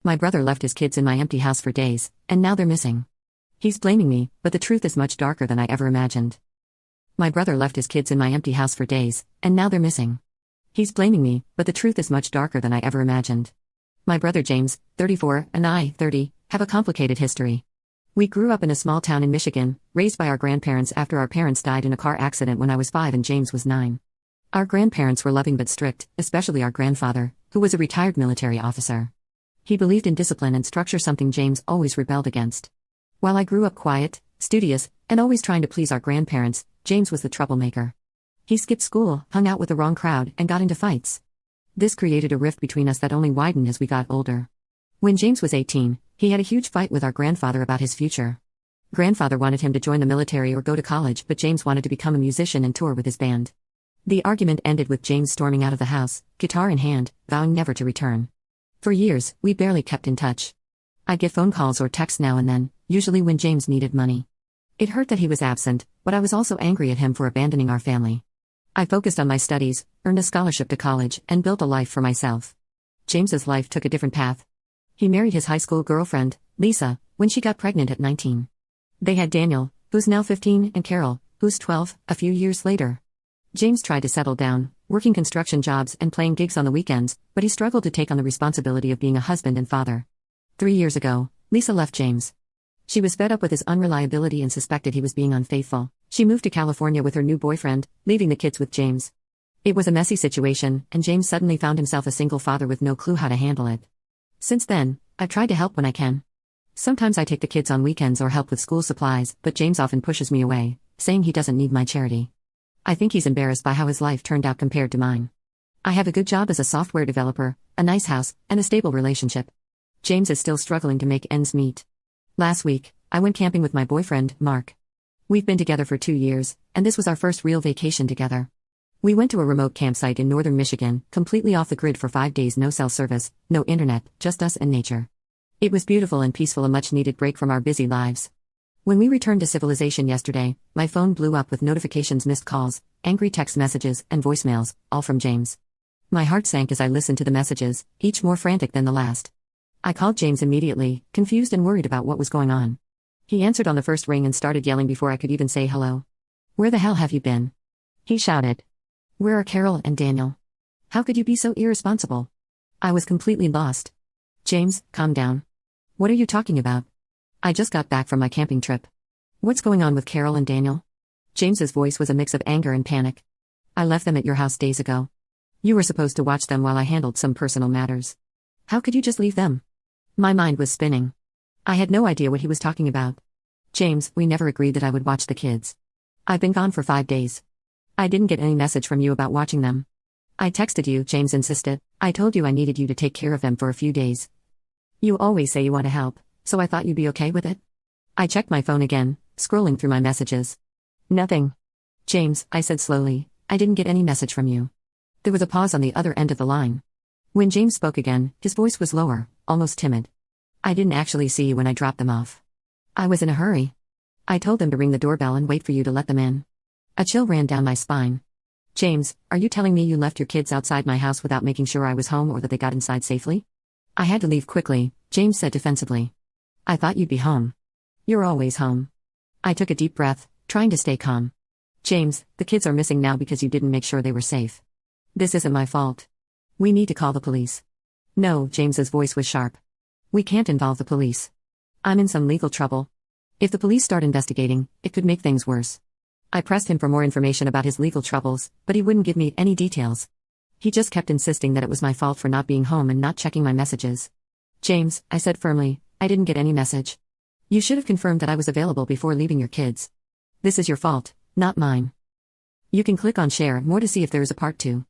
My brother left his kids in my empty house for days, and now they're missing. He's blaming me, but the truth is much darker than I ever imagined. My brother left his kids in my empty house for days, and now they're missing. He's blaming me, but the truth is much darker than I ever imagined. My brother James, 34, and I, 30, have a complicated history. We grew up in a small town in Michigan, raised by our grandparents after our parents died in a car accident when I was 5 and James was 9. Our grandparents were loving but strict, especially our grandfather, who was a retired military officer. He believed in discipline and structure, something James always rebelled against. While I grew up quiet, studious, and always trying to please our grandparents, James was the troublemaker. He skipped school, hung out with the wrong crowd, and got into fights. This created a rift between us that only widened as we got older. When James was 18, he had a huge fight with our grandfather about his future. Grandfather wanted him to join the military or go to college, but James wanted to become a musician and tour with his band. The argument ended with James storming out of the house, guitar in hand, vowing never to return. For years, we barely kept in touch. I'd get phone calls or texts now and then, usually when James needed money. It hurt that he was absent, but I was also angry at him for abandoning our family. I focused on my studies, earned a scholarship to college, and built a life for myself. James's life took a different path. He married his high school girlfriend, Lisa, when she got pregnant at 19. They had Daniel, who's now 15, and Carol, who's 12, a few years later. James tried to settle down, working construction jobs and playing gigs on the weekends, but he struggled to take on the responsibility of being a husband and father. 3 years ago, Lisa left James. She was fed up with his unreliability and suspected he was being unfaithful. She moved to California with her new boyfriend, leaving the kids with James. It was a messy situation, and James suddenly found himself a single father with no clue how to handle it. Since then, I've tried to help when I can. Sometimes I take the kids on weekends or help with school supplies, but James often pushes me away, saying he doesn't need my charity. I think he's embarrassed by how his life turned out compared to mine. I have a good job as a software developer, a nice house, and a stable relationship. James is still struggling to make ends meet. Last week, I went camping with my boyfriend, Mark. We've been together for 2 years, and this was our first real vacation together. We went to a remote campsite in northern Michigan, completely off the grid for 5 days, no cell service, no internet, just us and nature. It was beautiful and peaceful, a much-needed break from our busy lives. When we returned to civilization yesterday, my phone blew up with notifications, missed calls, angry text messages, and voicemails, all from James. My heart sank as I listened to the messages, each more frantic than the last. I called James immediately, confused and worried about what was going on. He answered on the first ring and started yelling before I could even say hello. "Where the hell have you been?" he shouted. "Where are Carol and Daniel? How could you be so irresponsible?" I was completely lost. "James, calm down. What are you talking about? I just got back from my camping trip. What's going on with Carol and Daniel?" James's voice was a mix of anger and panic. "I left them at your house days ago. You were supposed to watch them while I handled some personal matters. How could you just leave them?" My mind was spinning. I had no idea what he was talking about. "James, we never agreed that I would watch the kids. I've been gone for 5 days. I didn't get any message from you about watching them. I texted you," James insisted. "I told you I needed you to take care of them for a few days. You always say you want to help, so I thought you'd be okay with it." I checked my phone again, scrolling through my messages. Nothing. "James," I said slowly, "I didn't get any message from you." There was a pause on the other end of the line. When James spoke again, his voice was lower, almost timid. "I didn't actually see you when I dropped them off. I was in a hurry. I told them to ring the doorbell and wait for you to let them in." A chill ran down my spine. "James, are you telling me you left your kids outside my house without making sure I was home or that they got inside safely?" "I had to leave quickly," James said defensively. "I thought you'd be home. You're always home." I took a deep breath, trying to stay calm. "James, the kids are missing now because you didn't make sure they were safe. This isn't my fault. We need to call the police." "No," James's voice was sharp. "We can't involve the police. I'm in some legal trouble. If the police start investigating, it could make things worse." I pressed him for more information about his legal troubles, but he wouldn't give me any details. He just kept insisting that it was my fault for not being home and not checking my messages. "James," I said firmly, "I didn't get any message. You should have confirmed that I was available before leaving your kids. This is your fault, not mine." You can click on share more to see if there is a part 2.